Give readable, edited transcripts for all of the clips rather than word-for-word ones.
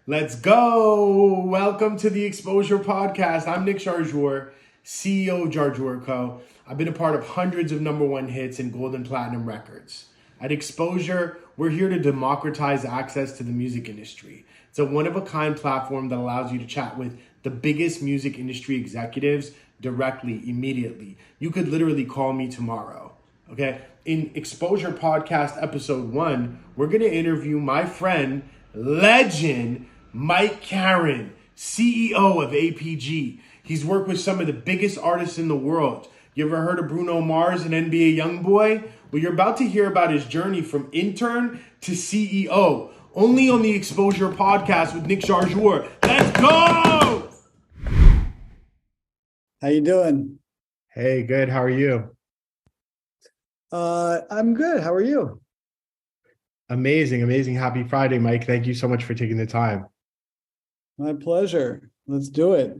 Let's go. Welcome to the Exposure Podcast. I'm Nick Jarjour, CEO of JarjourCo. I've been a part of hundreds of number one hits and gold and platinum records. At Exposure, we're here to democratize access to the music industry. It's a one-of-a-kind platform that allows you to chat with the biggest music industry executives directly, immediately. You could literally call me tomorrow, okay? In Exposure Podcast Episode 1, we're going to interview my friend, legend, Mike Caren, CEO of APG. He's worked with some of the biggest artists in the world. You ever heard of Bruno Mars and NBA Youngboy? Well, you're about to hear about his journey from intern to CEO, only on the Exposure Podcast with Nick Jarjour. Let's go! How you doing? Hey, good. How are you? I'm good. How are you? Amazing, amazing. Happy Friday, Mike. Thank you so much for taking the time. My pleasure. Let's do it.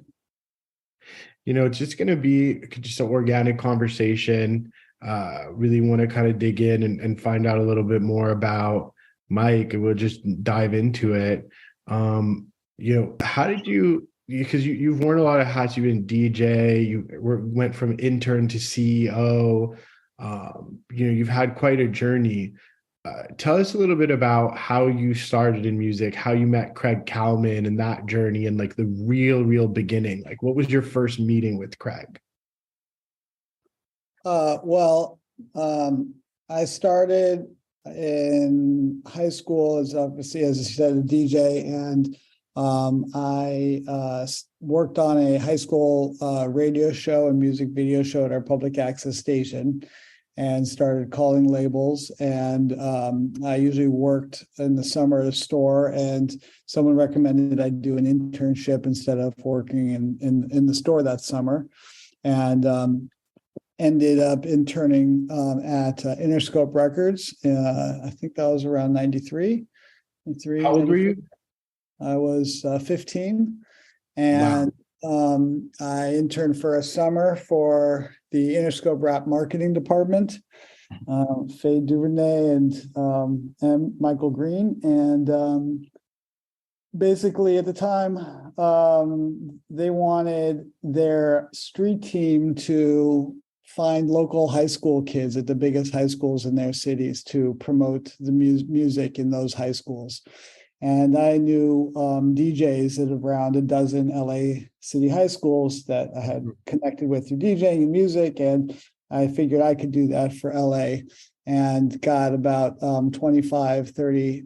You know, it's just going to be just an organic conversation. Really want to kind of dig in and find out a little bit more about Mike, and we'll just dive into it. How did you, because you've worn a lot of hats, you've been DJ, went from intern to CEO, you've had quite a journey. Tell us a little bit about how you started in music, how you met Craig Kallman and that journey, and like the real beginning. Like, what was your first meeting with Craig? I started in high school as obviously, as I said, a DJ, and I worked on a high school radio show and music video show at our public access station, and started calling labels. And I usually worked in the summer at a store, and someone recommended I do an internship instead of working in the store that summer, and ended up interning at Interscope Records. I think that was around 93. How old were you? I was 15. And wow. I interned for a summer for the Interscope rap marketing department, Faye Duvernay and Michael Green. And basically at the time, they wanted their street team to find local high school kids at the biggest high schools in their cities to promote the music in those high schools. And I knew DJs at around a dozen LA city high schools that I had connected with through DJing and music. And I figured I could do that for LA, and got about 25, 30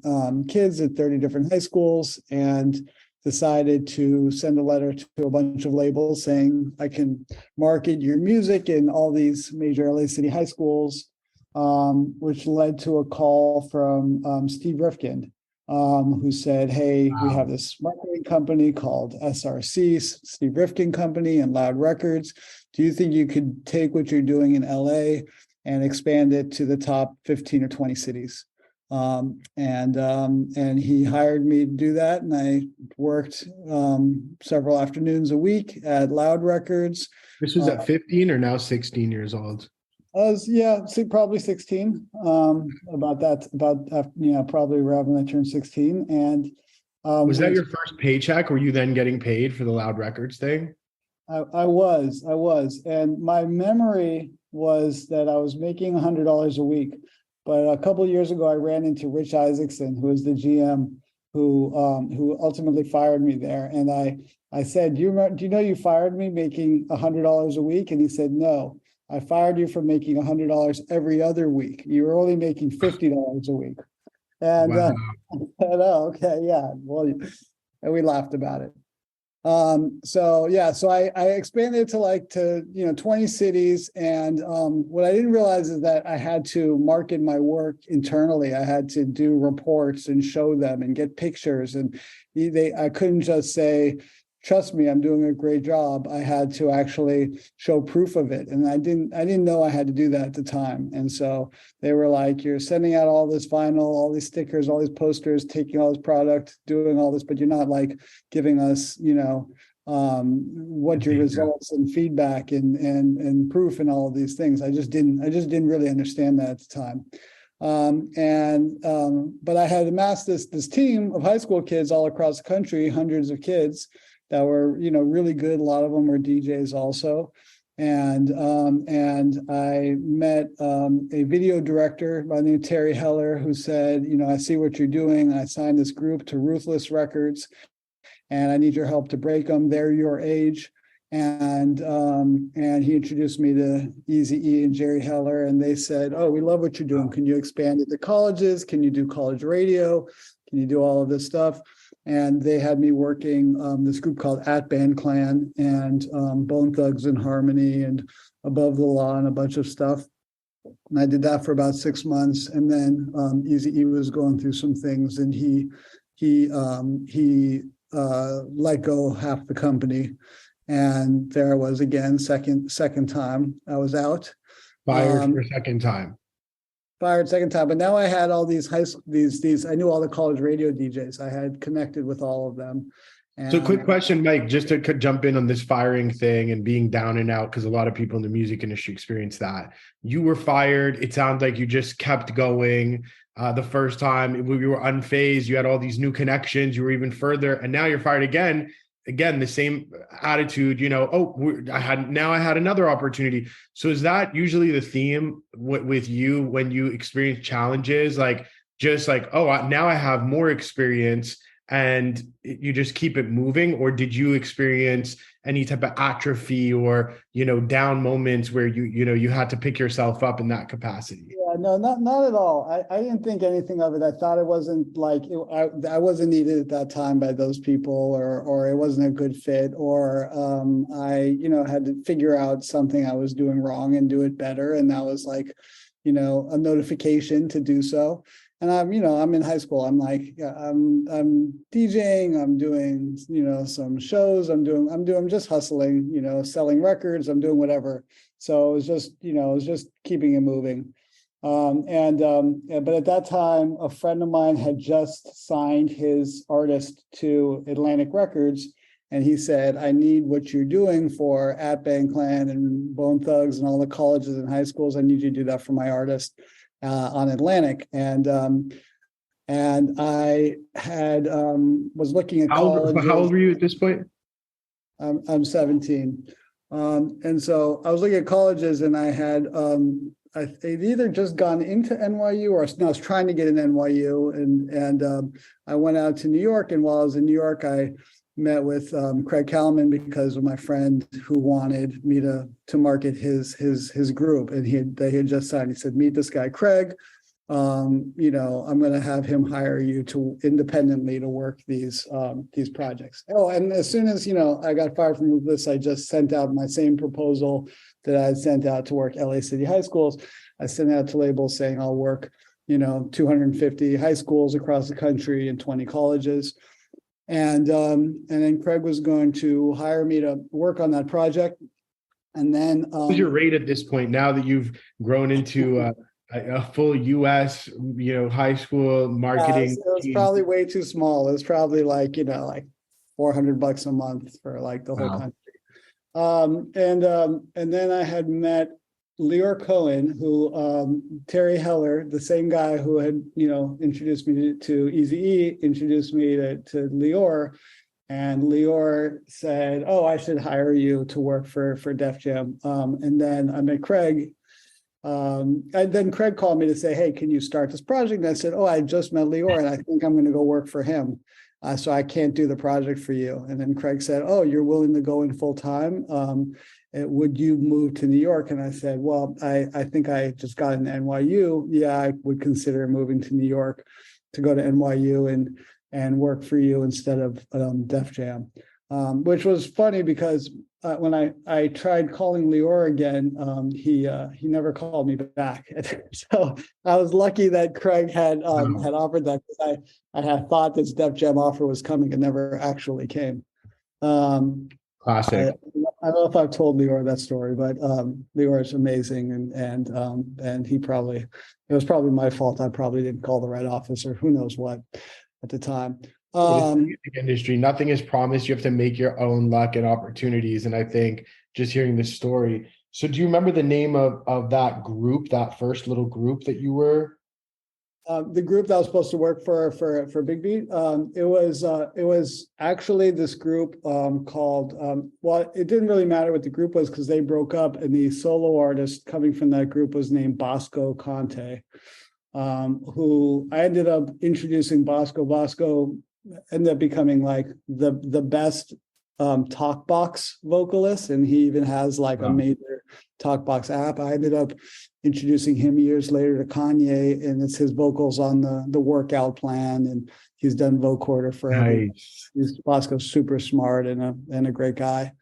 kids at 30 different high schools, and decided to send a letter to a bunch of labels saying I can market your music in all these major LA city high schools, which led to a call from Steve Rifkind, who said, hey, wow, we have this marketing company called SRC, Steve Rifkind Company, and Loud Records. Do you think you could take what you're doing in LA and expand it to the top 15 or 20 cities? And he hired me to do that. And I worked several afternoons a week at Loud Records. This was at 15 or now 16 years old? I was, probably 16, probably around when I turned 16. And was that your first paycheck? Were you then getting paid for the Loud Records thing? I was. And my memory was that I was making $100 a week. But a couple of years ago, I ran into Rich Isaacson, who was the GM, who ultimately fired me there. And I said, do you know you fired me making $100 a week? And he said, no. I fired you for making $100 every other week. You were only making $50 a week. And wow. I said, oh, okay, yeah. Well, and we laughed about it. So I expanded to 20 cities. And what I didn't realize is that I had to market my work internally. I had to do reports and show them and get pictures. And I couldn't just say, trust me, I'm doing a great job. I had to actually show proof of it. And I didn't know I had to do that at the time. And so they were like, you're sending out all this vinyl, all these stickers, all these posters, taking all this product, doing all this, but you're not like giving us, what your results and feedback and proof and all of these things. I just didn't really understand that at the time. But I had amassed this team of high school kids all across the country, hundreds of kids that were, really good. A lot of them were DJs also. And I met a video director by the name of Terry Heller, who said, I see what you're doing. I signed this group to Ruthless Records, and I need your help to break them. They're your age. And he introduced me to Eazy-E and Jerry Heller, and they said, "Oh, we love what you're doing. Can you expand it to colleges? Can you do college radio? Can you do all of this stuff?" And they had me working this group called Atban Klann and Bone Thugs and Harmony and Above the Law and a bunch of stuff. And I did that for about 6 months, and then Eazy-E was going through some things, and he let go half the company. And there I was again, second time I was out. Fired for a second time. Fired second time, but now I had all these I knew all the college radio DJs. I had connected with all of them. And so quick question, Mike, just to jump in on this firing thing and being down and out, because a lot of people in the music industry experience that. You were fired. It sounds like you just kept going. The first time you were unfazed, you had all these new connections, you were even further, and now you're fired again. Again, the same attitude, I had another opportunity. So is that usually the theme with you when you experience challenges, now I have more experience, and you just keep it moving? Or did you experience any type of atrophy or, down moments where you had to pick yourself up in that capacity? Yeah, no, not at all. I didn't think anything of it. I thought it wasn't I wasn't needed at that time by those people, or it wasn't a good fit, or I had to figure out something I was doing wrong and do it better. And that was a notification to do so. And I'm in high school. I'm DJing. I'm doing, some shows. I'm just hustling, selling records. I'm doing whatever. So it was just keeping it moving. But at that time, a friend of mine had just signed his artist to Atlantic Records. And he said, "I need what you're doing for Atban Klann and Bone Thugs and all the colleges and high schools. I need you to do that for my artist on Atlantic." And I had was looking at colleges. How old were you at this point? I'm 17. And so I was looking at colleges, and I had they'd either just gone into NYU or I was trying to get an NYU. And I went out to New York. And while I was in New York, I met with Craig Kallman because of my friend who wanted me to market his group. And they had just signed. He said, "Meet this guy, Craig. I'm going to have him hire you to independently to work these projects." Oh, and as soon as, I got fired from this, I just sent out my same proposal that I had sent out to work LA City high schools. I sent out to labels saying I'll work, 250 high schools across the country and 20 colleges. And then Craig was going to hire me to work on that project. And then what's your rate at this point now that you've grown into a full US, high school marketing? It was probably way too small. It was probably like $400 a month for the whole country. And then I had met Lior Cohen, who Terry Heller, the same guy who had introduced me to Eazy-E, introduced me to Lior, and Lior said, "Oh, I should hire you to work for Def Jam." And then I met Craig. And then Craig called me to say, "Hey, can you start this project?" And I said, "Oh, I just met Lior, and I think I'm going to go work for him. So I can't do the project for you." And then Craig said, "Oh, you're willing to go in full time? Would you move to New York?" And I said, "Well, I think I just got an NYU. Yeah, I would consider moving to New York to go to NYU and work for you instead of Def Jam," which was funny because when I tried calling Lior again, he never called me back. So I was lucky that Craig had offered that, because I had thought this Def Jam offer was coming and never actually came. Classic. I don't know if I've told Lior that story, but Lior is amazing, and it was probably my fault. I probably didn't call the right officer, who knows what, at the time. The music industry, nothing is promised. You have to make your own luck and opportunities. And I think just hearing this story. So do you remember the name of that group, that first little group that you were The group that I was supposed to work for Big Beat, it was actually this group called well, it didn't really matter what the group was because they broke up, and the solo artist coming from that group was named Bosco Conte, who I ended up introducing. Bosco ended up becoming like the best talk box vocalist, and he even has like a major talk box app. I ended up introducing him years later to Kanye, and it's his vocals on the workout plan, and he's done vocoder forever. Nice. Bosco's super smart and a great guy.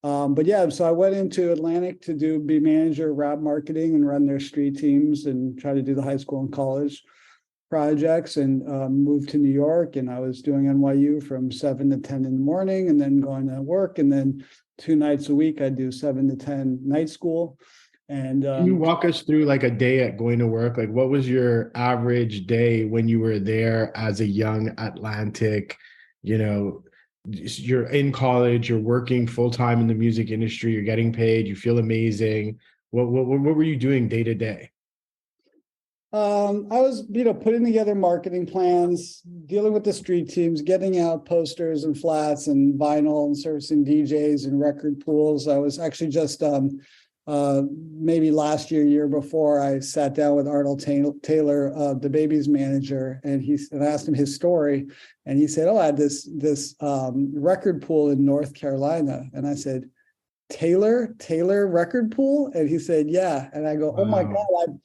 But yeah, so I went into Atlantic to be manager of rap marketing and run their street teams and try to do the high school and college projects, and moved to New York, and I was doing NYU from 7 to 10 in the morning and then going to work, and then 2 nights a week I do 7 to 10 night school. And can you walk us through like a day at going to work? Like what was your average day when you were there as a young Atlantic, you're in college, you're working full-time in the music industry, you're getting paid, you feel amazing. What were you doing day to day? I was, putting together marketing plans, dealing with the street teams, getting out posters and flats and vinyl and servicing DJs and record pools. I was actually just maybe last year before, I sat down with Arnold Taylor, the Baby's manager, and I asked him his story, and he said, "Oh, I had this record pool in North Carolina," and I said, Taylor record pool?" And he said, "Yeah," and I go, "Oh my God,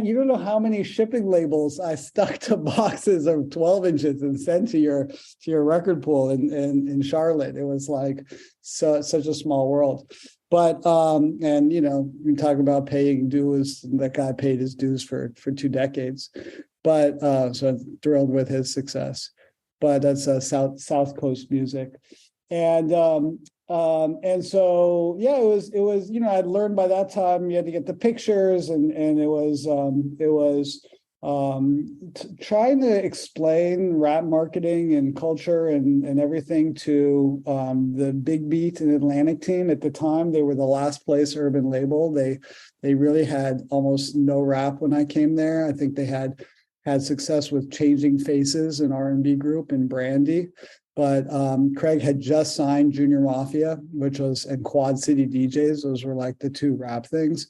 you don't know how many shipping labels I stuck to boxes of 12 inches and sent to your record pool in Charlotte." It was like such a small world. But and we talk about paying dues, and that guy paid his dues for 2 decades. But so I'm thrilled with his success. But that's South Coast music. And so yeah, it was I'd learned by that time you had to get the pictures, and it was trying to explain rap marketing and culture and everything to the Big Beat and Atlantic team. At the time, they were the last place urban label. They really had almost no rap when I came there. I think they had success with Changing Faces, an R&B group, and Brandy. But Craig had just signed Junior Mafia, and Quad City DJs. Those were like the 2 rap things.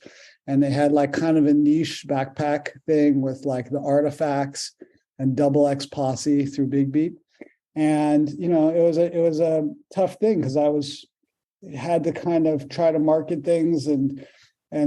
And they had like kind of a niche backpack thing with like the Artifacts and Double X Posse through Big Beat. And, it was a tough thing because I had to kind of try to market things, and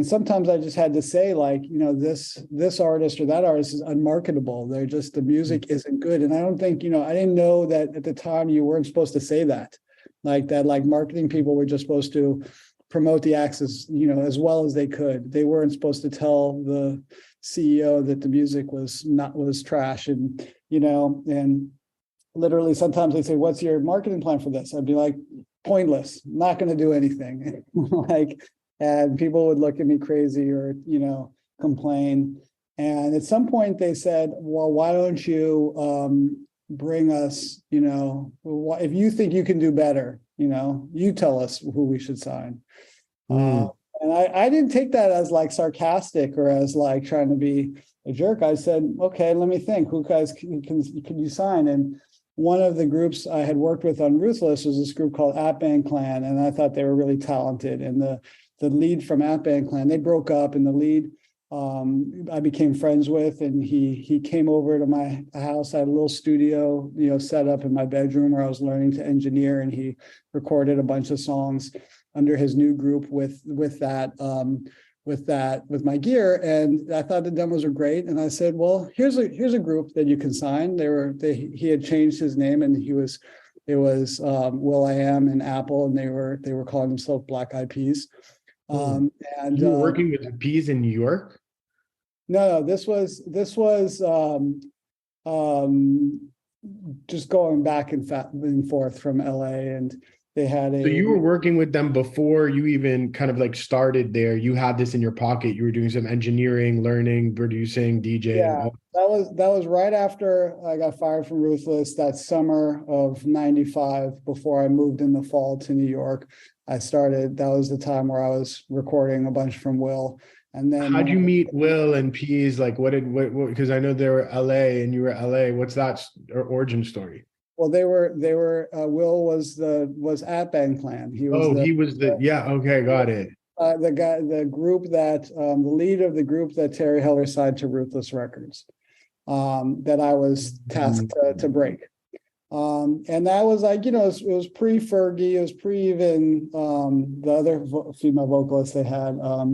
sometimes I just had to say, like, this artist or that artist is unmarketable. They're just, the music isn't good. And I don't think, I didn't know that at the time you weren't supposed to say that. Like marketing people were just supposed to promote the acts as well as they could. They weren't supposed to tell the CEO that the music was trash. And, and literally sometimes they say, "What's your marketing plan for this?" I'd be like, "Pointless, not going to do anything." And people would look at me crazy or, complain. And at some point they said, "Well, why don't you bring us, if you think you can do better, you tell us who we should sign." And I didn't take that as like sarcastic or as like trying to be a jerk. I said, "Okay, let me think. Who guys can you sign?" And one of the groups I had worked with on Ruthless was this group called Atban Klann, and I thought they were really talented. And the lead from Atban Klann, they broke up, and the lead I became friends with, and he came over to my house. I had a little studio, set up in my bedroom where I was learning to engineer, and he recorded a bunch of songs under his new group with my gear. And I thought the demos were great. And I said, "Well, here's a group that you can sign." He had changed his name, and it was will.i.am and Apple, and they were calling themselves Black Eyed Peas. And you were working with the Peas in New York? No, this was just going back and forth from LA, and they had So you were working with them before you even kind of like started there. You had this in your pocket. You were doing some engineering, learning, producing, DJing. Yeah, that was right after I got fired from Ruthless, that summer of '95, before I moved in the fall to New York. That was the time where I was recording a bunch from Will. And then How'd you meet Will and Peas? Like, what, because I know they were LA and you were LA. What's that origin story? well, they were Will was Atban Klann. He was Oh, he was yeah, okay, got it. the lead of the group that Terry Heller signed to Ruthless Records, that I was tasked to break. And that was like, it was pre-Fergie, it was pre even the other female vocalist they had, forgot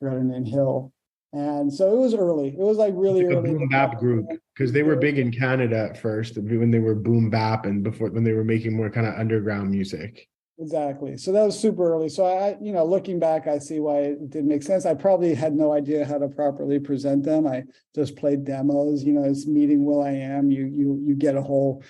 her name, Hill. And so it was early. It was like really like early. a boom bap group, because they were big in Canada at first when they were boom bap and before when they were making more kind of underground music. Exactly. So that was super early. So I, looking back, I see why it didn't make sense. I probably had no idea how to properly present them. I just played demos. It's meeting will.i.am. You get a whole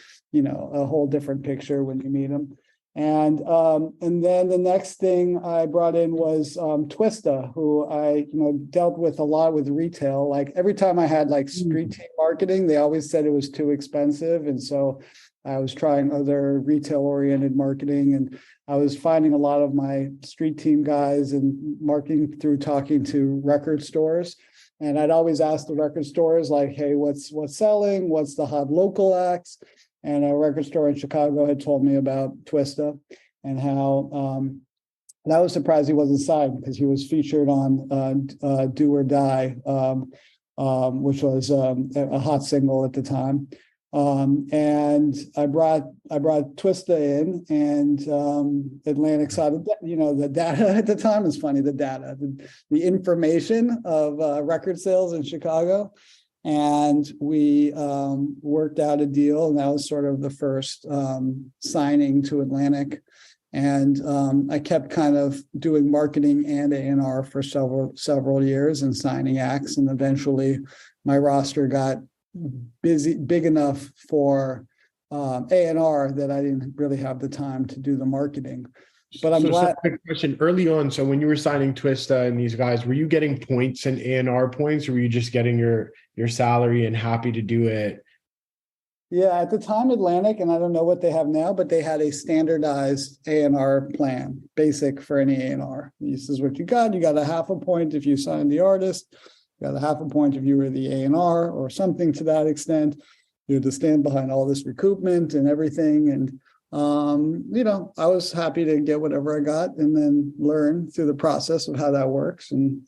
different picture when you meet them. And then the next thing I brought in was Twista, who I dealt with a lot with retail. Like every time I had like street team marketing, they always said it was too expensive, and so I was trying other retail oriented marketing, and I was finding a lot of my street team guys and marketing through talking to record stores. And I'd always ask the record stores like, hey, what's selling? What's the hot local acts? And a record store in Chicago had told me about Twista and how and I was surprised he wasn't signed because he was featured on Do or Die, which was a hot single at the time. And I brought Twista in, and Atlantic saw the data at the time is funny, the information of record sales in Chicago. And we worked out a deal, and that was sort of the first signing to Atlantic. And I kept kind of doing marketing and A&R for several years and signing acts. And eventually my roster got big enough for A&R that I didn't really have the time to do the marketing. But I'm glad. Quick question. Early on, so when you were signing Twista and these guys, were you getting points and A&R points, or were you just getting your salary and happy to do it? Yeah, at the time, Atlantic, and I don't know what they have now, but they had a standardized A&R plan, basic for any A&R. This is what you got. You got a half a point if you signed the artist. You got a half a point if you were the A&R or something to that extent. You had to stand behind all this recoupment and everything. And, I was happy to get whatever I got and then learn through the process of how that works and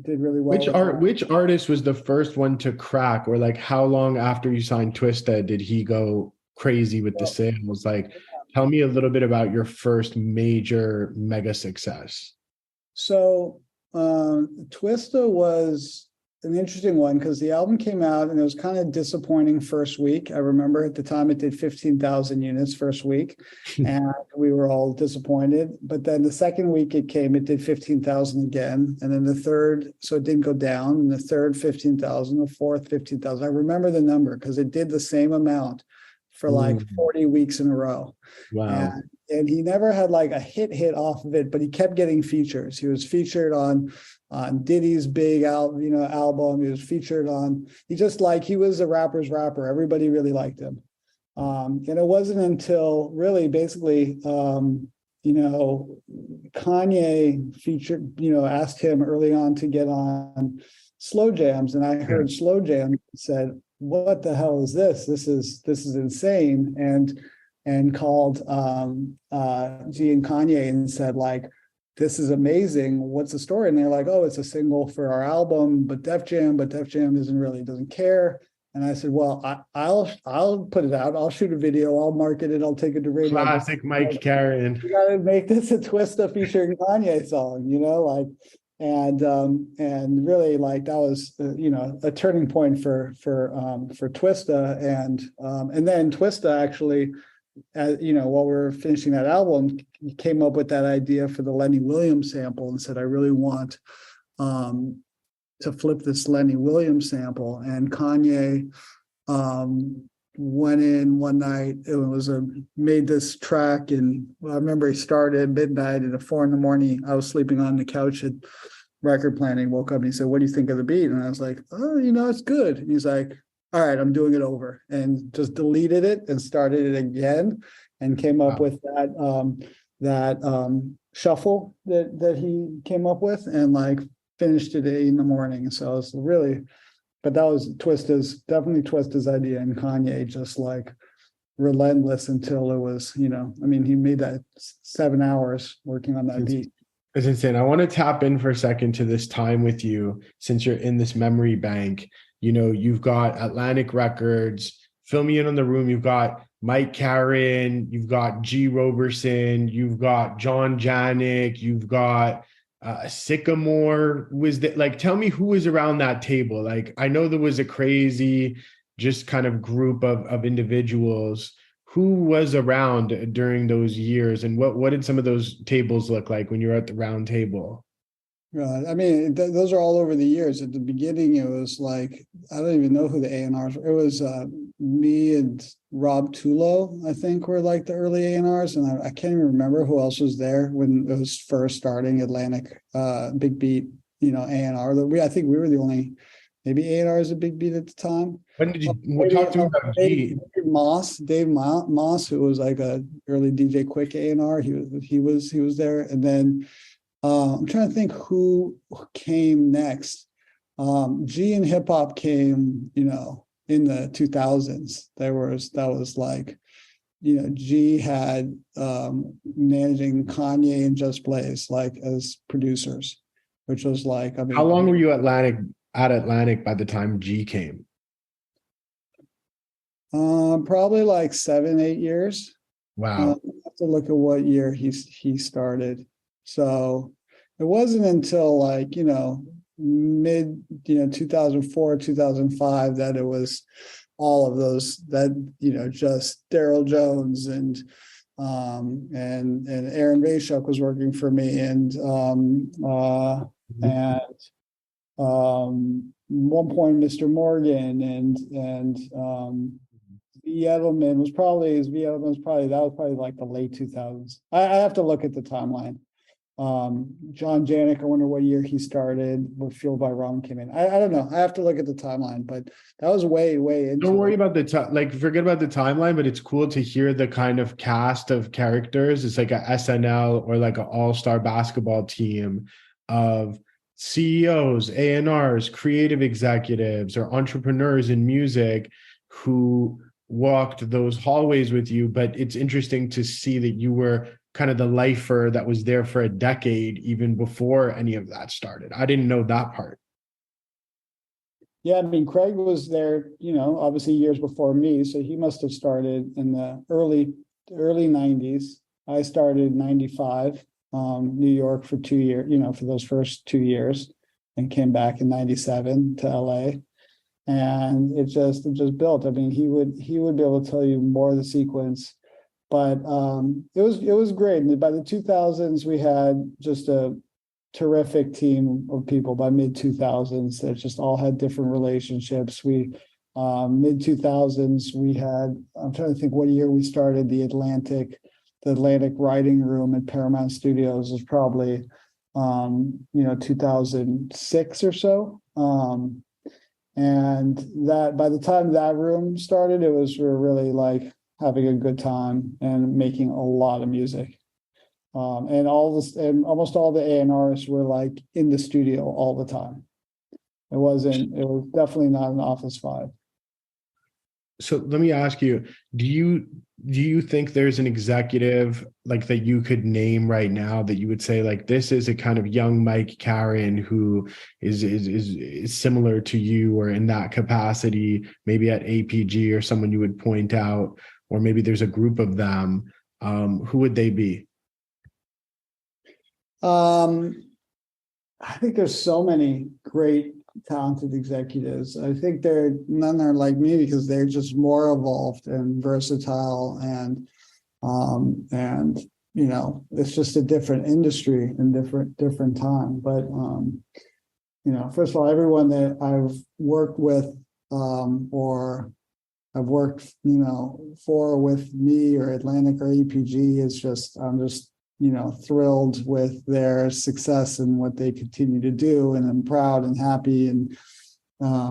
did really well. Which artist was the first one to crack, or like how long after you signed Twista did he go crazy with the sales? Like, tell me a little bit about your first major mega success. So Twista was an interesting one because the album came out and it was kind of disappointing first week. I remember at the time it did 15,000 units first week and we were all disappointed. But then the second week it did 15,000 again. And then the third, so it didn't go down. And the third 15,000, the fourth 15,000. I remember the number because it did the same amount for like 40 weeks in a row. Wow. And he never had like a hit off of it, but he kept getting features. He was featured on Diddy's big album. He was featured on, he was a rapper's rapper. Everybody really liked him. And it wasn't until really basically, Kanye featured, asked him early on to get on Slow Jams. And I heard Slow Jams said, what the hell is this? This is insane. And called G and Kanye and said, like, this is amazing. What's the story? And they're like, oh, it's a single for our album, but Def Jam doesn't care. And I said, well, I'll put it out. I'll shoot a video. I'll market it. I'll take it to radio. Classic Mike Caren. You got to make this a Twista featuring Kanye song, and really like that was a turning point for Twista, and then Twista actually, while we were finishing that album, he came up with that idea for the Lenny Williams sample and said, I really want to flip this Lenny Williams sample. And Kanye went in one night. It was made this track, and I remember he started at midnight, and at 4 a.m. I was sleeping on the couch at Record Planning. Woke up and he said, what do you think of the beat? And I was like, oh, it's good. And he's like, all right, I'm doing it over, and just deleted it and started it again and came up with that shuffle that he came up with, and like finished it at 8 a.m. So it's really, but that was definitely Twista's idea, and Kanye just like relentless until it was, I mean, he made that 7 hours working on that beat. It's insane. I want to tap in for a second to this time with you, since you're in this memory bank. You've got Atlantic Records, fill me in on the room. You've got Mike Caren, you've got G. Roberson, you've got John Janik, you've got Sycamore. Tell me who was around that table. Like, I know there was a crazy, just kind of group of individuals. Who was around during those years, and what did some of those tables look like when you were at the round table? Right. I mean, those are all over the years. At the beginning, it was like, I don't even know who the A&Rs were. It was me and Rob Tulo, I think, were like the early A&Rs. And I can't even remember who else was there when it was first starting Atlantic, Big Beat, A&R. I think we were the only, maybe A&Rs at Big Beat at the time. When did you talk to me about G? Dave Moss, who was like a early DJ Quick A&R. He was there. And then I'm trying to think who came next. G and hip hop came, in the 2000s. That was like, G had managing Kanye and Just Blaze like as producers, which was like, I mean, how long were you at Atlantic by the time G came? Probably like 7-8 years. Wow. I have to look at what year he started. So it wasn't until like, mid, 2004, 2005 that it was all of those that, just Daryl Jones and Aaron Vayshuk was working for me, and one point Mr. Morgan and Edelman was probably like the late 2000s. I have to look at the timeline. John Janik, I wonder what year he started, what Fueled by Rum came in. I don't know. I have to look at the timeline, but that was way into. Don't worry about forget about the timeline, but it's cool to hear the kind of cast of characters. It's like a SNL or like an all-star basketball team of CEOs, A&Rs, creative executives, or entrepreneurs in music who walked those hallways with you. But it's interesting to see that you were kind of the lifer that was there for a decade, even before any of that started. I didn't know that part. Yeah, I mean, Craig was there, obviously years before me. So he must have started in the early 90s. I started in 95, New York for 2 years, for those first 2 years, and came back in 97 to LA. And it just built. I mean, he would be able to tell you more of the sequence, but it was great. And by the 2000s, we had just a terrific team of people. By mid 2000s, that just all had different relationships. We mid 2000s, we had, I'm trying to think what year we started the Atlantic writing room at Paramount Studios was probably 2006 or so. And that by the time that room started, we were really like having a good time and making a lot of music. And almost all the A&Rs were like in the studio all the time. It was definitely not an office vibe. So let me ask you, do you think there's an executive like that you could name right now that you would say like this is a kind of young Mike Caren who is similar to you or in that capacity, maybe at APG, or someone you would point out, or maybe there's a group of them? Who would they be? I think there's so many great talented executives. I think none are like me because they're just more evolved and versatile, and it's just a different industry and different time. But first of all, everyone that I've worked with or I've worked for with me or Atlantic or APG I'm just thrilled with their success and what they continue to do. And I'm proud and happy and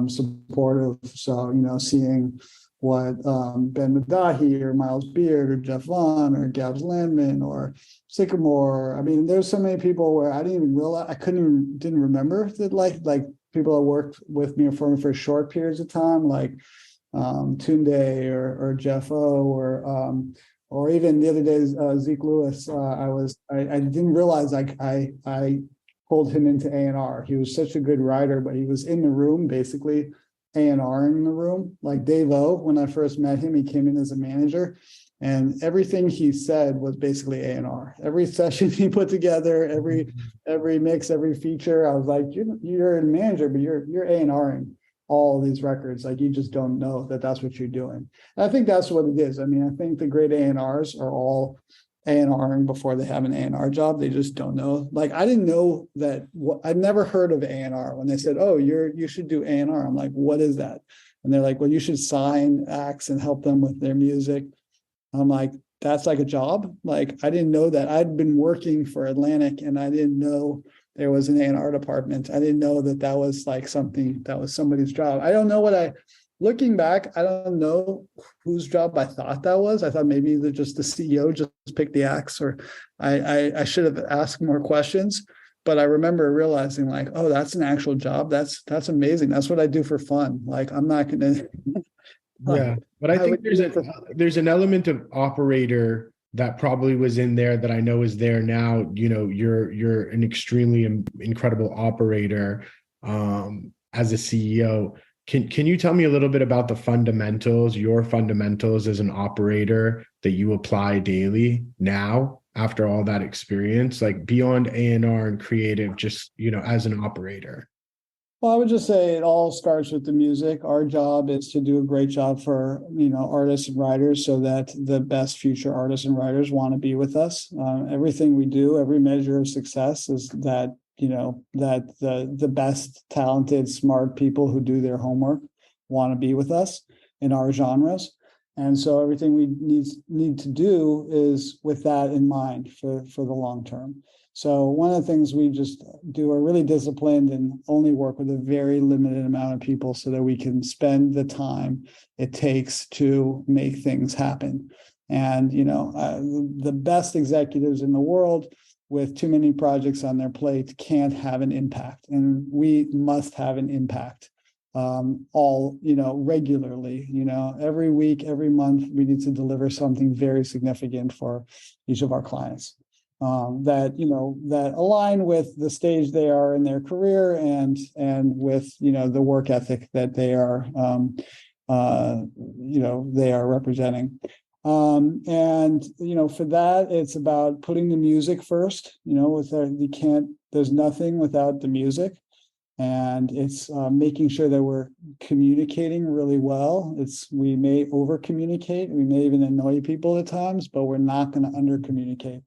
supportive. So, seeing Ben Madahi or Miles Beard or Jeff Vaughn or Gabs Landman or Sycamore. I mean, there's so many people where I didn't even realize, didn't remember that like people that worked with me for short periods of time, like Tunde or Jeff O or even the other day, Zeke Lewis. I didn't realize I pulled him into A&R. He was such a good writer, but he was in the room basically A&R in the room. Like Dave O, when I first met him, he came in as a manager, and everything he said was basically A&R. Every session he put together, every mix, every feature, I was like, you're a manager, but you're A&Ring all these records. Like, you just don't know that that's what you're doing. And I think that's what it is. I mean, I think the great A&Rs are all A&Ring before they have an A&R job. They just don't know. Like, I didn't know that. I'd never heard of A&R. When they said, oh, you should do A&R, I'm like, what is that? And they're like, well, you should sign acts and help them with their music. I'm like, that's like a job? Like, I didn't know that. I'd been working for Atlantic and I didn't know there was an A&R department. I didn't know that was like something that was somebody's job. I don't know looking back, I don't know whose job I thought that was. I thought maybe just the CEO just picked the acts, or I should have asked more questions. But I remember realizing like, oh, that's an actual job. That's amazing. That's what I do for fun. Like, I'm not going to. Yeah, but I think there's an element of operator that probably was in there that I know is there now. You know, you're an extremely incredible operator as a CEO. Can you tell me a little bit about the fundamentals, your fundamentals as an operator that you apply daily now after all that experience, like beyond A&R and creative, just, you know, as an operator? Well, I would just say it all starts with the music. Our job is to do a great job for, artists and writers, so that the best future artists and writers want to be with us. Everything we do, every measure of success is that, that the best talented, smart people who do their homework want to be with us in our genres. And so everything we need to do is with that in mind for the long term. So one of the things we just do are really disciplined and only work with a very limited amount of people so that we can spend the time it takes to make things happen. And, the best executives in the world with too many projects on their plate can't have an impact. And we must have an impact regularly, every week, every month, we need to deliver something very significant for each of our clients. That align with the stage they are in their career and with the work ethic that they are they are representing. For that, it's about putting the music first. There's nothing without the music. And it's making sure that we're communicating really well. We may over communicate, we may even annoy people at times, but we're not going to under communicate.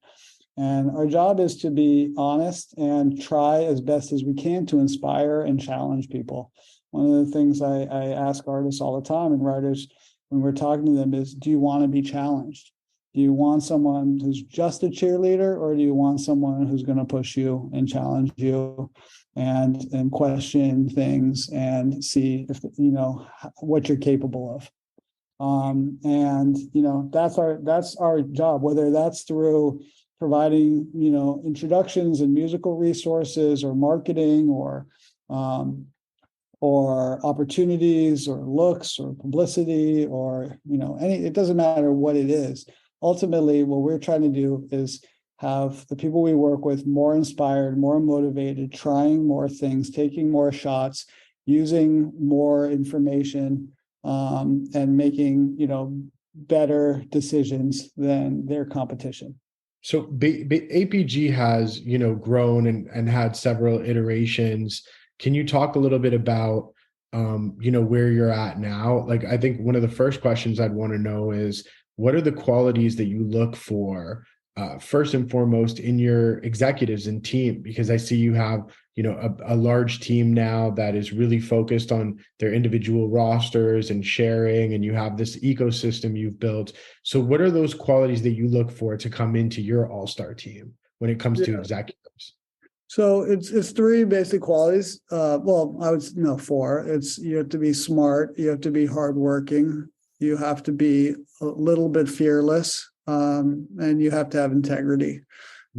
And our job is to be honest and try as best as we can to inspire and challenge people. One of the things I ask artists all the time and writers when we're talking to them is, do you want to be challenged? Do you want someone who's just a cheerleader, or do you want someone who's going to push you and challenge you and question things and see if what you're capable of? That's our job, whether that's through providing, introductions and musical resources or marketing or opportunities or looks or publicity or, it doesn't matter what it is. Ultimately, what we're trying to do is have the people we work with more inspired, more motivated, trying more things, taking more shots, using more information, and making, better decisions than their competition. So APG has, grown and had several iterations. Can you talk a little bit about, where you're at now? Like, I think one of the first questions I'd want to know is, what are the qualities that you look for, first and foremost, in your executives and team? Because I see you have, a large team now that is really focused on their individual rosters and sharing, and you have this ecosystem you've built. So what are those qualities that you look for to come into your all-star team when it comes to executives? So it's three basic qualities. I would four. You have to be smart, you have to be hardworking, You have to be a little bit fearless, and you have to have integrity.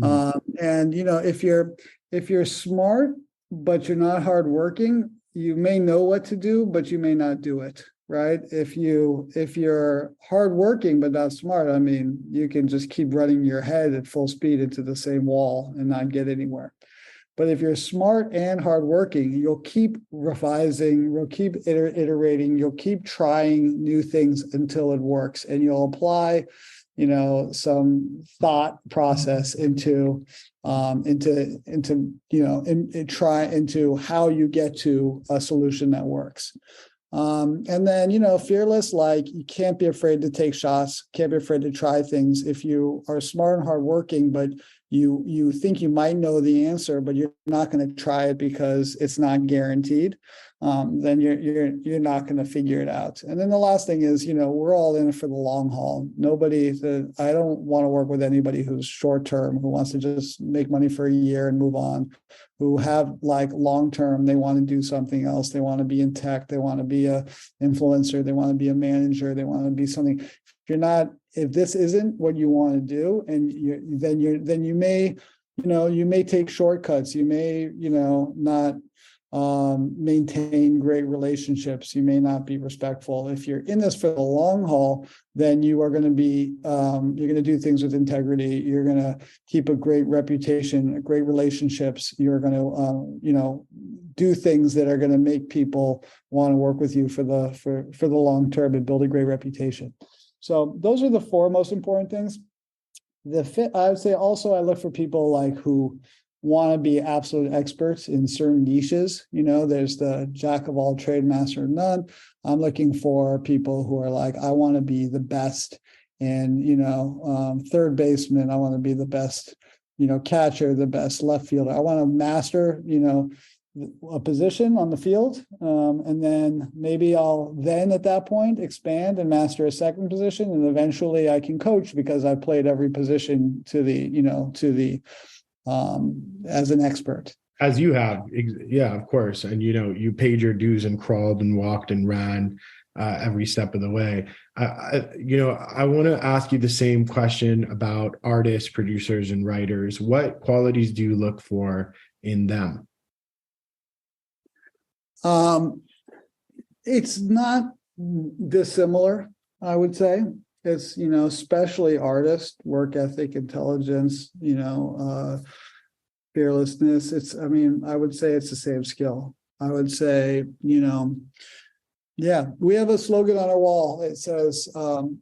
And if you're smart but you're not hardworking, you may know what to do, but you may not do it. Right? If you're hardworking but not smart, I mean, you can just keep running your head at full speed into the same wall and not get anywhere. But if you're smart and hardworking, you'll keep revising, you'll keep iterating, you'll keep trying new things until it works, and you'll apply, some thought process into how you get to a solution that works. And then, fearless, like you can't be afraid to take shots, can't be afraid to try things. If you are smart and hardworking, but you think you might know the answer, but you're not going to try it because it's not guaranteed, then you're not going to figure it out. And then the last thing is, we're all in it for the long haul. I don't want to work with anybody who's short term, who wants to just make money for a year and move on, who have like long term, they want to do something else. They want to be in tech. They want to be a influencer. They want to be a manager. They want to be something. If this isn't what you want to do, and then you may take shortcuts. You may, not maintain great relationships. You may not be respectful. If you're in this for the long haul, then you are going to be, you're going to do things with integrity. You're going to keep a great reputation, great relationships. You're going to, do things that are going to make people want to work with you for the long term and build a great reputation. So those are the four most important things. I would say also I look for people like who want to be absolute experts in certain niches. There's the jack of all trade, master of none. I'm looking for people who are like, I want to be the best in, third baseman. I want to be the best, catcher, the best left fielder. I want to master, a position on the field. And then maybe I'll then at that point expand and master a second position. And eventually I can coach because I've played every position as an expert. As you have. Yeah, of course. And, you paid your dues and crawled and walked and ran every step of the way. I want to ask you the same question about artists, producers, and writers. What qualities do you look for in them? It's not dissimilar, I would say. It's, especially artist, work ethic, intelligence, fearlessness. I would say it's the same skill. I would say, we have a slogan on our wall. It says,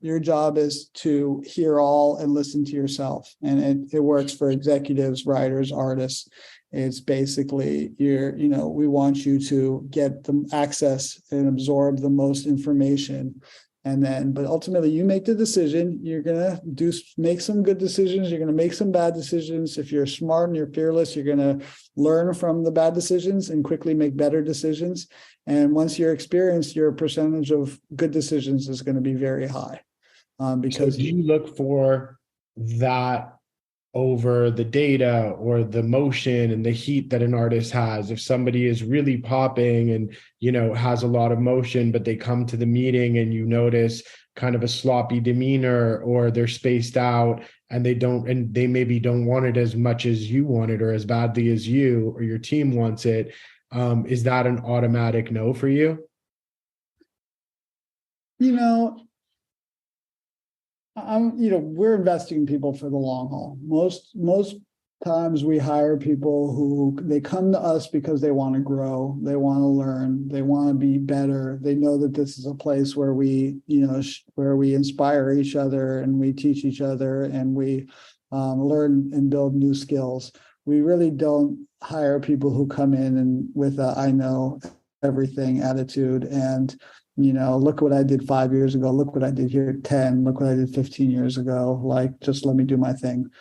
your job is to hear all and listen to yourself. And it works for executives, writers, artists. It's basically we want you to get the access and absorb the most information. But ultimately you make the decision. You're going to make some good decisions. You're going to make some bad decisions. If you're smart and you're fearless, you're going to learn from the bad decisions and quickly make better decisions. And once you're experienced, your percentage of good decisions is going to be very high. Because so do you look for that over the data or the motion and the heat that an artist has? If somebody is really popping and, has a lot of motion, but they come to the meeting and you notice kind of a sloppy demeanor, or they're spaced out and they maybe don't want it as much as you want it or as badly as you or your team wants it, is that an automatic no for you? We're investing in people for the long haul. Most times we hire people who they come to us because they want to grow, they want to learn, they want to be better. They know that this is a place where we inspire each other and we teach each other and we learn and build new skills. We really don't hire people who come in and with a I know everything attitude and look what I did 5 years ago. Look what I did here at 10. Look what I did 15 years ago. Like, just let me do my thing.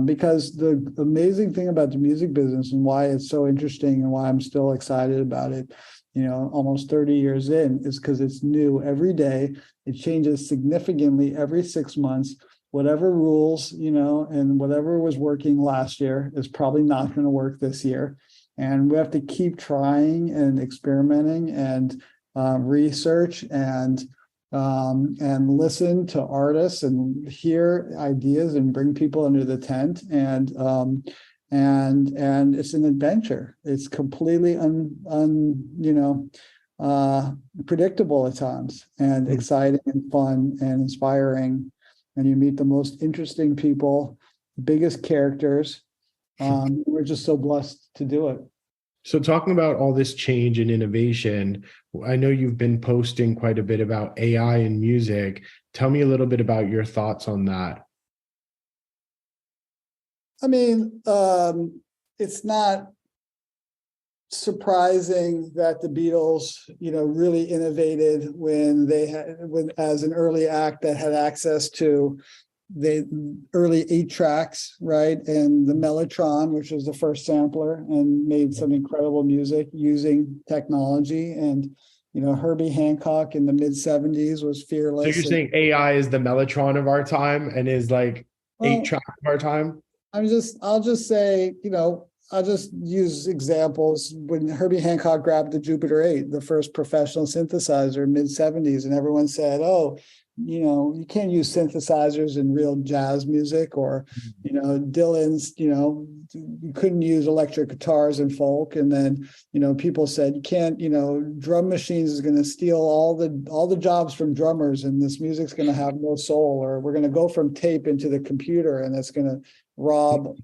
Because the amazing thing about the music business and why it's so interesting and why I'm still excited about it, almost 30 years in, is because it's new every day. It changes significantly every 6 months. Whatever rules, and whatever was working last year is probably not going to work this year. And we have to keep trying and experimenting and research and and listen to artists and hear ideas and bring people under the tent. And it's an adventure. It's completely predictable at times, and exciting and fun and inspiring. And you meet the most interesting people, biggest characters. We're just so blessed to do it. So talking about all this change and innovation, I know you've been posting quite a bit about AI in music. Tell me a little bit about your thoughts on that. I mean, it's not surprising that the Beatles, really innovated when as an early act that had access to the early 8 tracks, right? And the Mellotron, which was the first sampler, and made some incredible music using technology. And, Herbie Hancock in the mid 70s was fearless. So you're saying AI is the Mellotron of our time and is like 8 tracks of our time? I'll just say, I'll just use examples. When Herbie Hancock grabbed the Jupiter 8, the first professional synthesizer, mid 70s, and everyone said, oh, you can't use synthesizers in real jazz music, or, Dylan's, you couldn't use electric guitars in folk. And then, people said, you can't, drum machines is going to steal all the jobs from drummers, and this music's going to have no soul, or we're going to go from tape into the computer, and it's going to rob,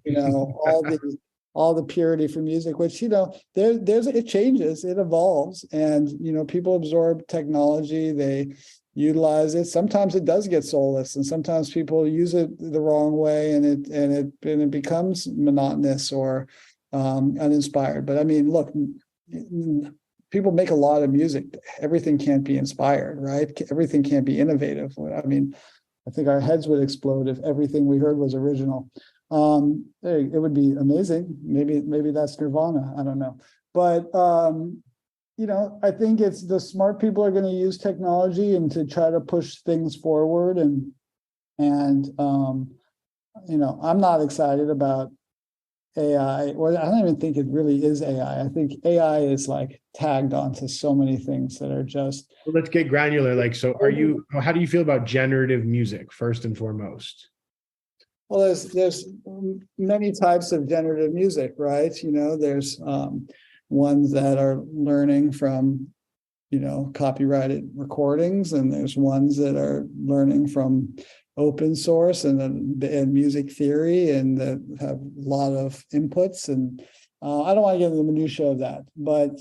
all the purity from music, which, it changes, it evolves, and, people absorb technology, they utilize it. Sometimes it does get soulless, and sometimes people use it the wrong way, and it becomes monotonous or uninspired. But I mean, look, people make a lot of music. Everything can't be inspired, right? Everything can't be innovative. I mean, I think our heads would explode if everything we heard was original. It would be amazing. Maybe that's Nirvana. I don't know. But I think it's the smart people are going to use technology and to try to push things forward. And I'm not excited about AI. Well, I don't even think it really is AI. I think AI is like tagged onto so many things that are just. Well, let's get granular. How do you feel about generative music first and foremost? Well, there's many types of generative music, right? There's ones that are learning from, copyrighted recordings, and there's ones that are learning from open source and music theory, and that have a lot of inputs. And I don't want to get into the minutia of that, but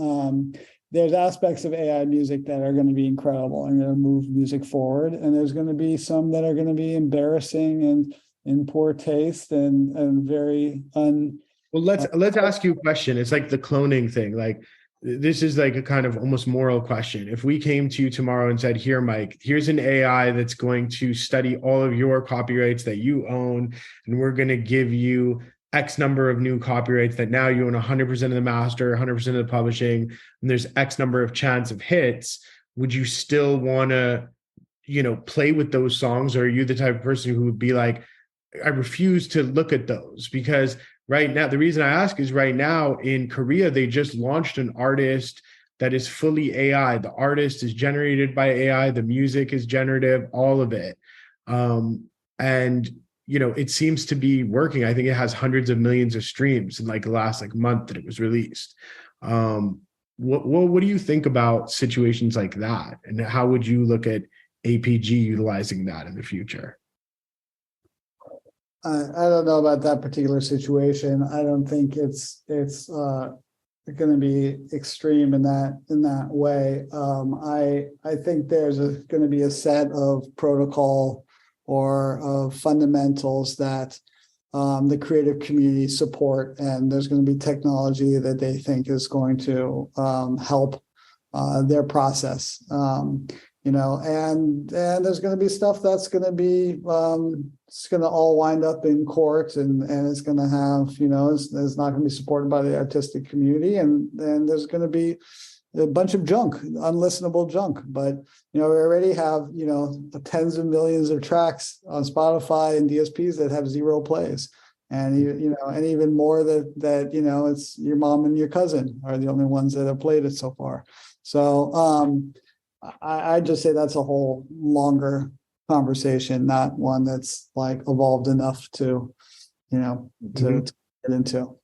there's aspects of AI music that are going to be incredible and going to move music forward, and there's going to be some that are going to be embarrassing and in poor taste and very Well, let's ask you a question. It's like the cloning thing. Like, this is like a kind of almost moral question. If we came to you tomorrow and said, here, Mike, here's an AI that's going to study all of your copyrights that you own, and we're going to give you X number of new copyrights that now you own 100% of the master, 100% of the publishing, and there's X number of chance of hits, would you still want to, play with those songs? Or are you the type of person who would be like, I refuse to look at those? Because right now, the reason I ask is right now in Korea, they just launched an artist that is fully AI. The artist is generated by AI. The music is generative, all of it. And, it seems to be working. I think it has hundreds of millions of streams in like the last month that it was released. What do you think about situations like that? And how would you look at APG utilizing that in the future? I don't know about that particular situation. I don't think it's going to be extreme in that way. I think there's going to be a set of protocol or of fundamentals that the creative community support, and there's going to be technology that they think is going to help their process. And there's going to be stuff that's going to be it's going to all wind up in court, and it's going to have it's not going to be supported by the artistic community, and there's going to be a bunch of junk, unlistenable junk. But we already have tens of millions of tracks on Spotify and DSPs that have 0 plays, and and even more that it's your mom and your cousin are the only ones that have played it so far. So I just say that's a whole longer conversation, not one that's like evolved enough to, Mhm. to get into.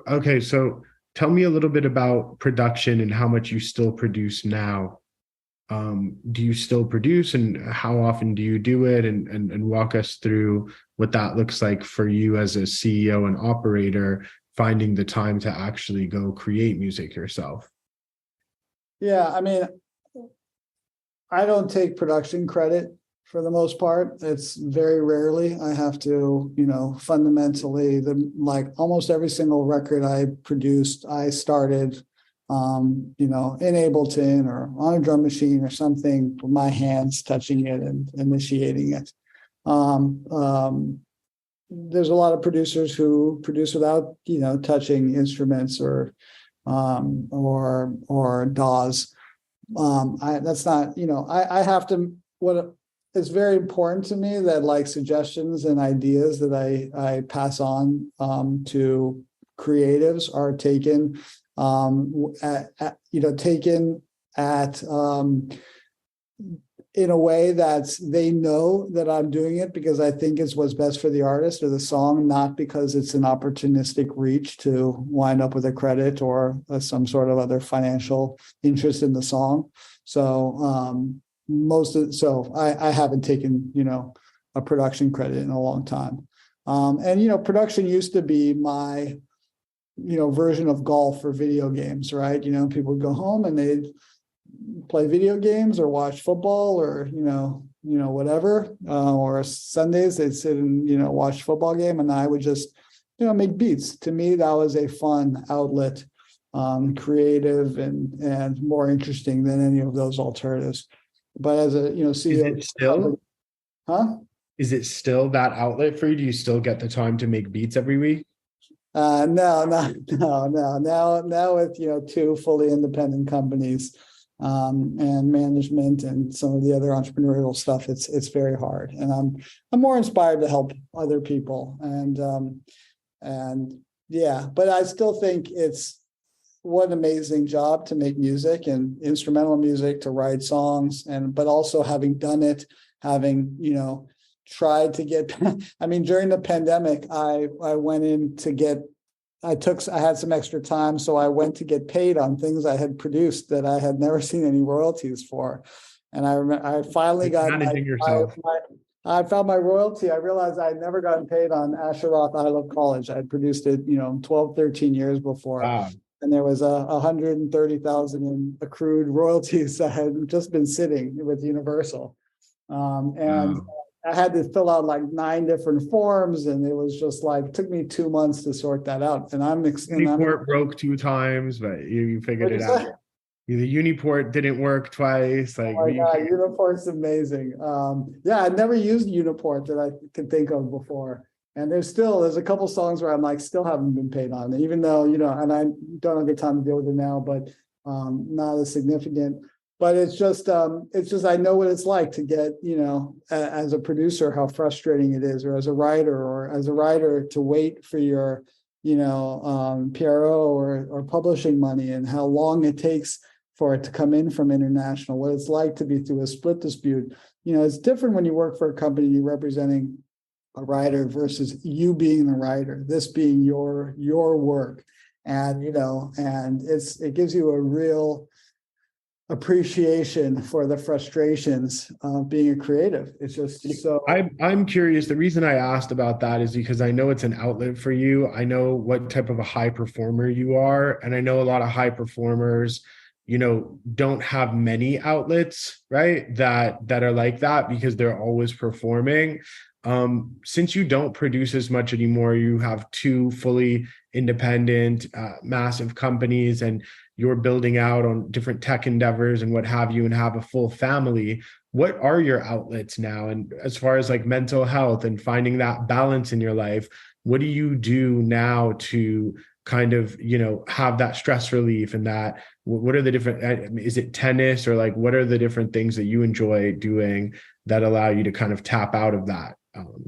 Okay, so tell me a little bit about production and how much you still produce now. Do you still produce, and how often do you do it? And walk us through what that looks like for you as a CEO and operator, finding the time to actually go create music yourself. Yeah, I mean, I don't take production credit for the most part. It's very rarely I have to, fundamentally like almost every single record I produced, I started, in Ableton or on a drum machine or something with my hands touching it and initiating it. Um, um, there's a lot of producers who produce without, touching instruments or DAWs. That's not, I have to, what it's very important to me that like suggestions and ideas that I pass on to creatives are taken taken at in a way that they know that I'm doing it because I think it's what's best for the artist or the song, not because it's an opportunistic reach to wind up with a credit or some sort of other financial interest in the song. So I haven't taken, a production credit in a long time. Production used to be my, version of golf or video games, right? People would go home and they'd play video games or watch football or whatever, or Sundays they'd sit and watch football game, and I would just make beats. To me that was a fun outlet, creative and more interesting than any of those alternatives. But as a CEO, Is it still that outlet for you? Do you still get the time to make beats every week? No. Now with two fully independent companies, and management and some of the other entrepreneurial stuff, it's very hard. And I'm more inspired to help other people. And yeah, but I still think it's what an amazing job to make music and instrumental music, to write songs, but also having done it, having tried to get I mean, during the pandemic, I went in to get I had some extra time, so I went to get paid on things I had produced that I had never seen any royalties for. And I remember I finally got I found my royalty. I realized I had never gotten paid on Asheroth I Love College. I had produced it, 12, 13 years before. Wow. And there was 130,000 in accrued royalties that had just been sitting with Universal. And I had to fill out like 9 different forms, and it was just like, it took me 2 months to sort that out. And Uniport broke 2 times, but you figured it out. The Uniport didn't work twice. Like, oh my God, Uniport's amazing. Yeah, I'd never used Uniport that I could think of before. And there's a couple songs where I'm like, still haven't been paid on, even though, and I don't have the time to deal with it now, but not as significant. But it's just I know what it's like to get, as a producer, how frustrating it is, or as a writer to wait for your, PRO or publishing money, and how long it takes for it to come in from international, what it's like to be through a split dispute. It's different when you work for a company, you're representing a writer versus you being the writer, this being your work. And, and it gives you a real appreciation for the frustrations of being a creative. It's just so. I'm curious. The reason I asked about that is because I know it's an outlet for you. I know what type of a high performer you are, and I know a lot of high performers, don't have many outlets, right? That are like that because they're always performing. Since you don't produce as much anymore, you have 2 fully independent, massive companies, and you're building out on different tech endeavors and what have you, and have a full family. What are your outlets now? And as far as like mental health and finding that balance in your life, what do you do now to kind of, have that stress relief? And that, what are the different, is it tennis, or like, what are the different things that you enjoy doing that allow you to kind of tap out of that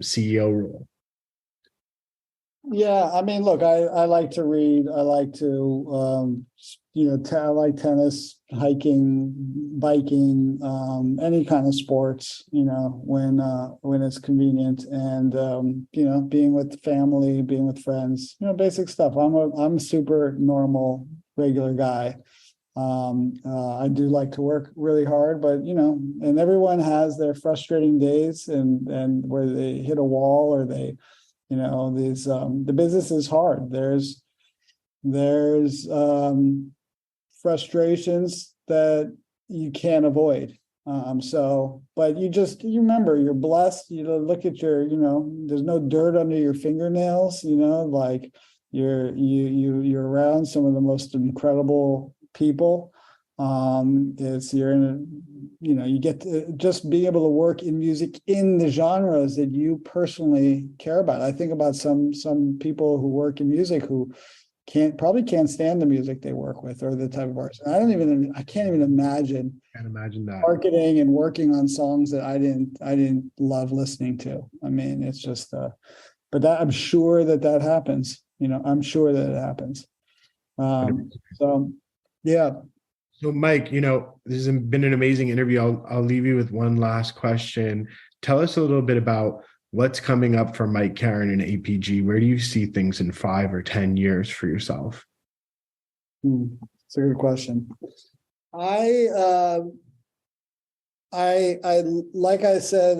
CEO role? Yeah, I mean, look, I like to read. I like to, I like tennis, hiking, biking, any kind of sports, when it's convenient, and being with the family, being with friends, basic stuff. I'm a super normal, regular guy. I do like to work really hard, but and everyone has their frustrating days and where they hit a wall or they these the business is hard. There's frustrations that you can't avoid. But you remember you're blessed. Look at there's no dirt under your fingernails. Like you're around some of the most incredible people. It's you're in you get to just be able to work in music in the genres that you personally care about. I think about some people who work in music who probably can't stand the music they work with or the type of artist. I can't even imagine Can't imagine that. marketing and working on songs that I didn't love listening to. I mean, it's just but I'm sure that happens. I'm sure that it happens. So yeah. So, Mike, this has been an amazing interview. I'll leave you with one last question. Tell us a little bit about what's coming up for Mike, Caren, and APG. Where do you see things in 5 or 10 years for yourself? It's a good question. I like I said,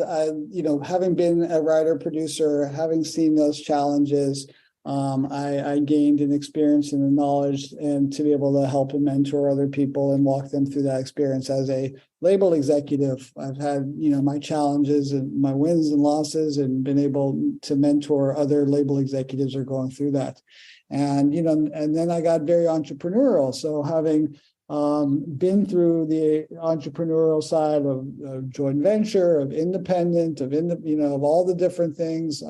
having been a writer producer, having seen those challenges, I gained an experience and a knowledge, and to be able to help and mentor other people and walk them through that experience as a label executive. I've had, my challenges and my wins and losses, and been able to mentor other label executives who are going through that. And, and then I got very entrepreneurial. So having been through the entrepreneurial side of joint venture, of independent, of all the different things,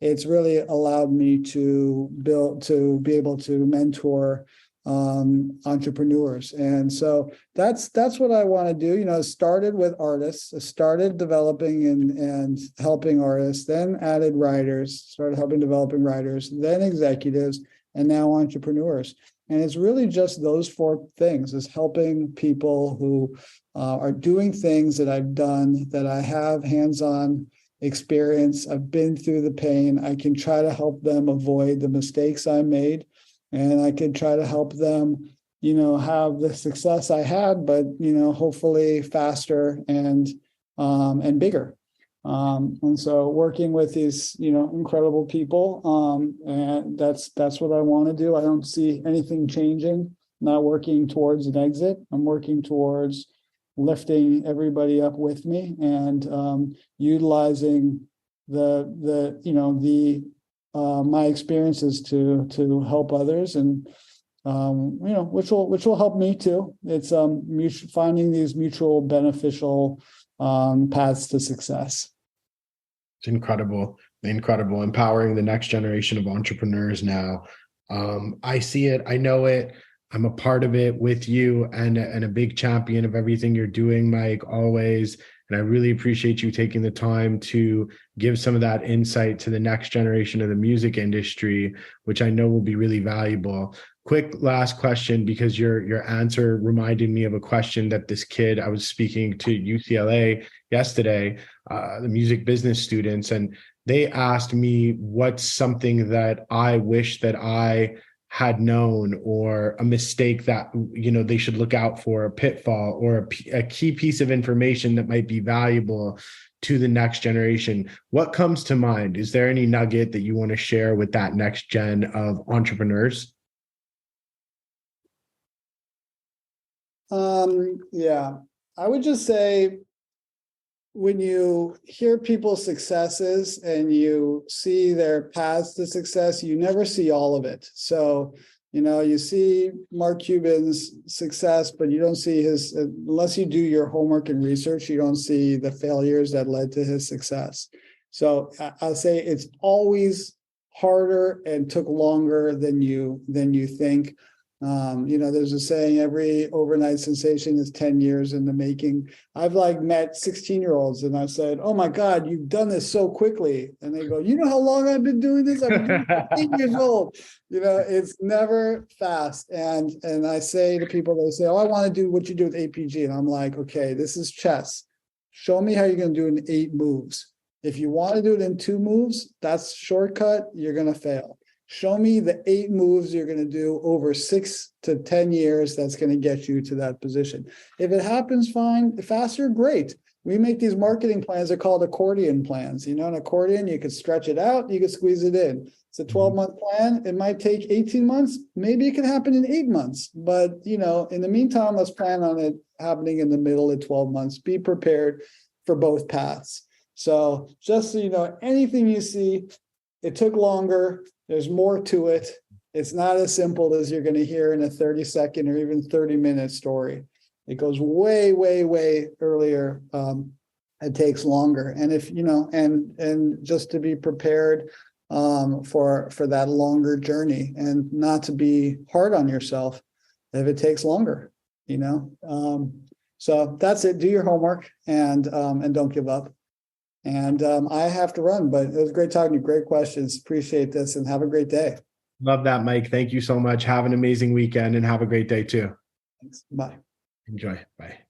it's really allowed me to be able to mentor entrepreneurs. And so that's what I want to do. I started with artists. I started developing and helping artists, then added writers, started helping developing writers, then executives, and now entrepreneurs. And it's really just those 4 things: is helping people who are doing things that I've done, that I have hands-on experience. I've been through the pain. I can try to help them avoid the mistakes I made, and I can try to help them, have the success I had, but hopefully faster and bigger. And so working with these, incredible people, and that's what I want to do. I don't see anything changing. I'm not working towards an exit. I'm working towards lifting everybody up with me and utilizing my experiences to help others, and which will help me too. It's finding these mutual beneficial paths to success. It's incredible, empowering the next generation of entrepreneurs now. I see it, I know it, I'm a part of it with you, and a big champion of everything you're doing, Mike, always. And I really appreciate you taking the time to give some of that insight to the next generation of the music industry, which I know will be really valuable. Quick last question, because your answer reminded me of a question that this kid, I was speaking to UCLA yesterday, the music business students, and they asked me what's something that I wish that I had known, or a mistake that they should look out for, a pitfall, or a key piece of information that might be valuable to the next generation. What comes to mind? Is there any nugget that you want to share with that next gen of entrepreneurs? Yeah, I would just say, when you hear people's successes and you see their paths to success, you never see all of it. So, you see Mark Cuban's success, but you don't see unless you do your homework and research, you don't see the failures that led to his success. So I'll say it's always harder and took longer than you think. There's a saying, every overnight sensation is 10 years in the making. I've met 16-year-olds and I said, oh my God, you've done this so quickly. And they go, you know how long I've been doing this? I've been doing it 8 years old. It's never fast. And I say to people, they say, oh, I want to do what you do with APG. And I'm like, okay, this is chess. Show me how you're going to do it in 8 moves. If you want to do it in 2 moves, that's shortcut, you're going to fail. Show me the 8 moves you're going to do over 6 to 10 years. That's going to get you to that position. If it happens fine, faster, great. We make these marketing plans. They're called accordion plans. An accordion, you could stretch it out, you could squeeze it in. It's a 12-month plan. It might take 18 months. Maybe it can happen in 8 months. But, in the meantime, let's plan on it happening in the middle of 12 months. Be prepared for both paths. So just so you know, anything you see, it took longer. There's more to it. It's not as simple as you're going to hear in a 30-second or even 30-minute story. It goes way, way, way earlier. It takes longer. And if, and just to be prepared for that longer journey and not to be hard on yourself if it takes longer, So that's it. Do your homework and don't give up. And I have to run, but it was great talking to you. Great questions. Appreciate this and have a great day. Love that, Mike. Thank you so much. Have an amazing weekend and have a great day too. Thanks. Bye. Enjoy. Bye.